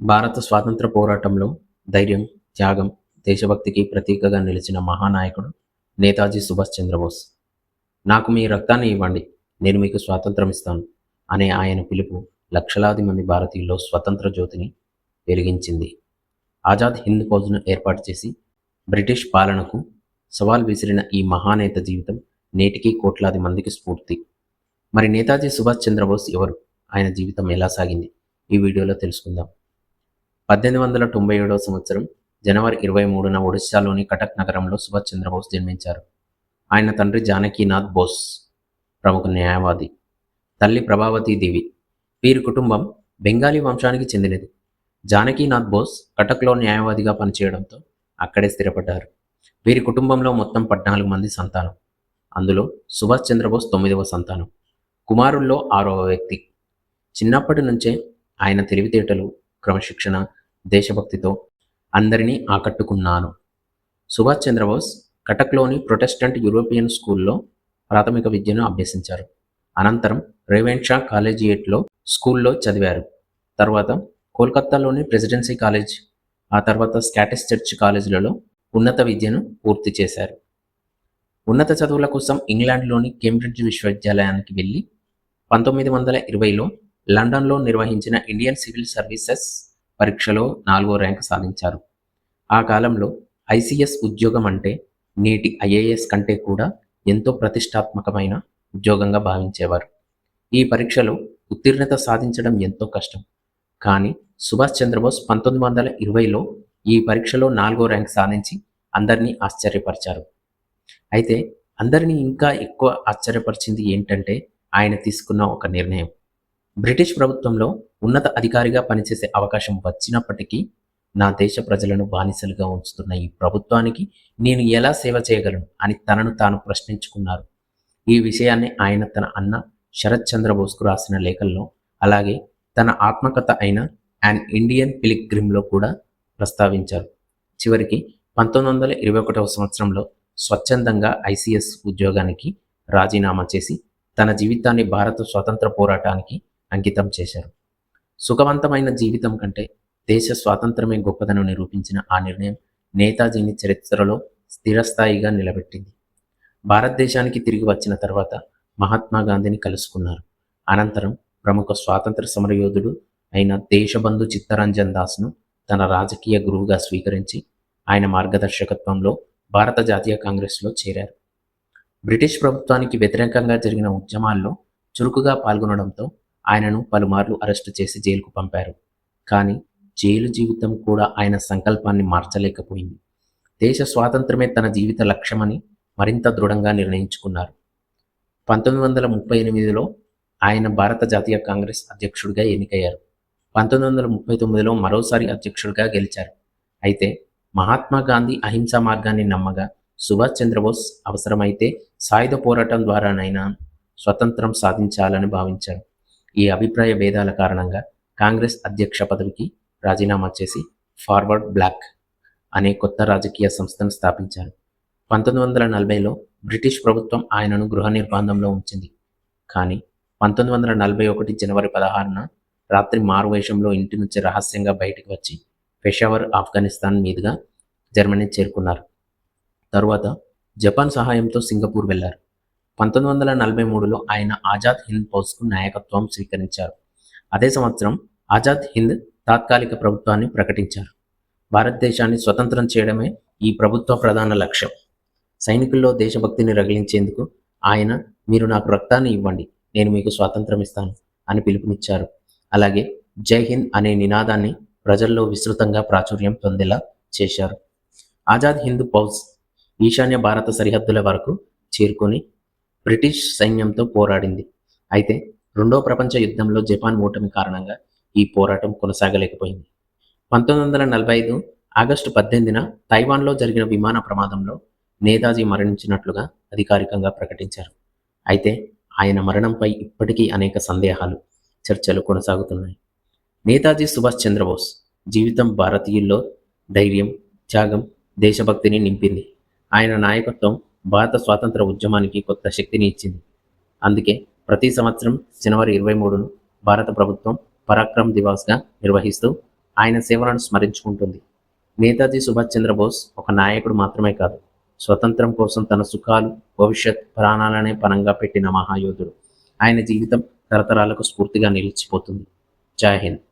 భారత స్వాతంత్ర పోరాటంలో ధైర్యం, త్యాగం, దేశభక్తికి ప్రతీకగా నిలిచిన మహానాయకుడు నేతాజీ సుభాష్ చంద్రబోస్. నాకు మీ రక్తాన్ని ఇవ్వండి, నేను మీకు స్వాతంత్రం ఇస్తాను అనే ఆయన పిలుపు లక్షలాది మంది భారతీయుల్లో స్వతంత్ర జ్యోతిని వెలిగించింది. ఆజాద్ హింద్ ఫౌజ్ను ఏర్పాటు చేసి బ్రిటిష్ పాలనకు సవాల్ విసిరిన ఈ మహానేత జీవితం నేటికీ కోట్లాది మందికి స్ఫూర్తి. మరి నేతాజీ సుభాష్ చంద్రబోస్ ఎవరు? ఆయన జీవితం ఎలా సాగింది? ఈ వీడియోలో తెలుసుకుందాం. 1897 సంవత్సరం జనవరి 23న ఒడిశాలోని కటక్ నగరంలో సుభాష్ చంద్రబోస్ జన్మించారు. ఆయన తండ్రి జానకీనాథ్ బోస్ ప్రముఖ న్యాయవాది, తల్లి ప్రభావతీదేవి. వీరి కుటుంబం బెంగాలీ వంశానికి చెందినది. జానకీనాథ్ బోస్ కటక్లో న్యాయవాదిగా పనిచేయడంతో అక్కడే స్థిరపడ్డారు. వీరి కుటుంబంలో మొత్తం 14 మంది సంతానం. అందులో సుభాష్ చంద్రబోస్ 9వ సంతానం, కుమారుల్లో 6వ వ్యక్తి. చిన్నప్పటి నుంచే ఆయన తెలివితేటలు, క్రమశిక్షణ, దేశభక్తితో అందరినీ ఆకట్టుకున్నాను. సుభాష్ చంద్రబోస్ కటక్లోని ప్రొటెస్టెంట్ యూరోపియన్ స్కూల్లో ప్రాథమిక విద్యను అభ్యసించారు. అనంతరం రేవెన్షా కాలేజియేట్లో స్కూల్లో చదివారు. తర్వాత కోల్కతాలోని ప్రెసిడెన్సీ కాలేజ్, ఆ తర్వాత స్కాటిష్ చర్చ్ కాలేజీలలో ఉన్నత విద్యను పూర్తి చేశారు. ఉన్నత చదువుల కోసం ఇంగ్లాండ్లోని కేంబ్రిడ్జ్ విశ్వవిద్యాలయానికి వెళ్ళి 1920లో లండన్లో నిర్వహించిన ఇండియన్ సివిల్ సర్వీసెస్ పరీక్షలో 4వ ర్యాంకు సాధించారు. ఆ కాలంలో ఐసీఎస్ ఉద్యోగం అంటే నేటి ఐఏఎస్ కంటే కూడా ఎంతో ప్రతిష్టాత్మకమైన ఉద్యోగంగా భావించేవారు. ఈ పరీక్షలో ఉత్తీర్ణత సాధించడం ఎంతో కష్టం. కానీ సుభాష్ చంద్రబోస్ 1920లో ఈ పరీక్షలో 4వ ర్యాంక్ సాధించి అందరినీ ఆశ్చర్యపరిచారు. అయితే అందరినీ ఇంకా ఎక్కువ ఆశ్చర్యపరిచింది ఏంటంటే ఆయన తీసుకున్న ఒక నిర్ణయం. బ్రిటిష్ ప్రభుత్వంలో ఉన్నత అధికారిగా పనిచేసే అవకాశం వచ్చినప్పటికీ నా దేశ ప్రజలను బానిసలుగా ఉంచుతున్న ఈ ప్రభుత్వానికి నేను ఎలా సేవ చేయగలను అని తనను తాను ప్రశ్నించుకున్నారు. ఈ విషయాన్ని ఆయన తన అన్న శరత్ చంద్రబోస్కు రాసిన లేఖల్లో, అలాగే తన ఆత్మకథ అయిన యాన్ ఇండియన్ పిలిగ్రిమ్లో కూడా ప్రస్తావించారు. చివరికి 1921వ సంవత్సరంలో స్వచ్ఛందంగా ఐసీఎస్ ఉద్యోగానికి రాజీనామా చేసి తన జీవితాన్ని భారత స్వాతంత్ర పోరాటానికి అంకితం చేశారు. సుఖవంతమైన జీవితం కంటే దేశ స్వాతంత్రమే గొప్పదను నిరూపించిన ఆ నిర్ణయం నేతాజీని చరిత్రలో స్థిరస్థాయిగా నిలబెట్టింది. భారతదేశానికి తిరిగి వచ్చిన తర్వాత మహాత్మా గాంధీని కలుసుకున్నారు. అనంతరం ప్రముఖ స్వాతంత్ర సమరయోధుడు అయిన దేశబంధు చిత్తరంజన్ దాస్ను తన రాజకీయ గురువుగా స్వీకరించి ఆయన మార్గదర్శకత్వంలో భారత జాతీయ కాంగ్రెస్లో చేరారు. బ్రిటిష్ ప్రభుత్వానికి వ్యతిరేకంగా జరిగిన ఉద్యమాల్లో చురుకుగా పాల్గొనడంతో ఆయనను పలుమార్లు అరెస్టు చేసి జైలుకు పంపారు. కానీ జైలు జీవితం కూడా ఆయన సంకల్పాన్ని మార్చలేకపోయింది. దేశ స్వాతంత్రమే తన జీవిత లక్ష్యమని మరింత దృఢంగా నిర్ణయించుకున్నారు. 1938లో ఆయన భారత జాతీయ కాంగ్రెస్ అధ్యక్షుడిగా ఎన్నికయ్యారు. 1939లో మరోసారి అధ్యక్షుడిగా గెలిచారు. అయితే మహాత్మా గాంధీ అహింసా మార్గాన్ని నమ్మగా సుభాష్ చంద్రబోస్ అవసరమైతే సాయుధ పోరాటం ద్వారానైనా స్వతంత్రం సాధించాలని భావించారు. ఈ అభిప్రాయ భేదాల కారణంగా కాంగ్రెస్ అధ్యక్ష పదవికి రాజీనామా చేసి ఫార్వర్డ్ బ్లాక్ అనే కొత్త రాజకీయ సంస్థను స్థాపించారు. 1940లో బ్రిటిష్ ప్రభుత్వం ఆయనను గృహ నిర్బంధంలో ఉంచింది. కానీ 1941 జనవరి 16న రాత్రి మారువేషంలో ఇంటి నుంచి రహస్యంగా బయటకు వచ్చి పెషావర్, ఆఫ్ఘనిస్తాన్ మీదుగా జర్మనీ చేరుకున్నారు. తరువాత జపాన్ సహాయంతో సింగపూర్ వెళ్లారు. 1943లో ఆయన ఆజాద్ హింద్ ఫౌజ్కు నాయకత్వం స్వీకరించారు. అదే సంవత్సరం ఆజాద్ హింద్ తాత్కాలిక ప్రభుత్వాన్ని ప్రకటించారు. భారతదేశాన్ని స్వతంత్రం చేయడమే ఈ ప్రభుత్వ ప్రధాన లక్ష్యం. సైనికుల్లో దేశభక్తిని రగిలించేందుకు ఆయన మీరు నాకు రక్తాన్ని ఇవ్వండి, నేను మీకు స్వాతంత్రం ఇస్తాను అని పిలుపునిచ్చారు. అలాగే జై హింద్ అనే నినాదాన్ని ప్రజల్లో విస్తృతంగా ప్రాచుర్యం పొందేలా చేశారు. ఆజాద్ హింద్ ఫౌజ్ ఈశాన్య భారత సరిహద్దుల వరకు చేరుకొని బ్రిటిష్ సైన్యంతో పోరాడింది. అయితే రెండో ప్రపంచ యుద్ధంలో జపాన్ ఓటమి కారణంగా ఈ పోరాటం కొనసాగలేకపోయింది. 1945 ఆగస్టు 18న తైవాన్లో జరిగిన విమాన ప్రమాదంలో నేతాజీ మరణించినట్లుగా అధికారికంగా ప్రకటించారు. అయితే ఆయన మరణంపై ఇప్పటికీ అనేక సందేహాలు, చర్చలు కొనసాగుతున్నాయి. నేతాజీ సుభాష్ చంద్రబోస్ జీవితం భారతీయుల్లో ధైర్యం, త్యాగం, దేశభక్తిని నింపింది. ఆయన నాయకత్వం భారత స్వాతంత్ర ఉద్యమానికి కొత్త శక్తిని ఇచ్చింది. అందుకే ప్రతి సంవత్సరం జనవరి 23ను భారత ప్రభుత్వం పరాక్రమ్ దివాస్గా నిర్వహిస్తూ ఆయన సేవలను స్మరించుకుంటుంది. నేతాజీ సుభాష్ చంద్రబోస్ ఒక నాయకుడు మాత్రమే కాదు, స్వతంత్రం కోసం తన సుఖాలు, భవిష్యత్, ప్రాణాలనే పణంగా పెట్టిన మహాయోధుడు. ఆయన జీవితం తరతరాలకు స్ఫూర్తిగా నిలిచిపోతుంది. జై హింద్.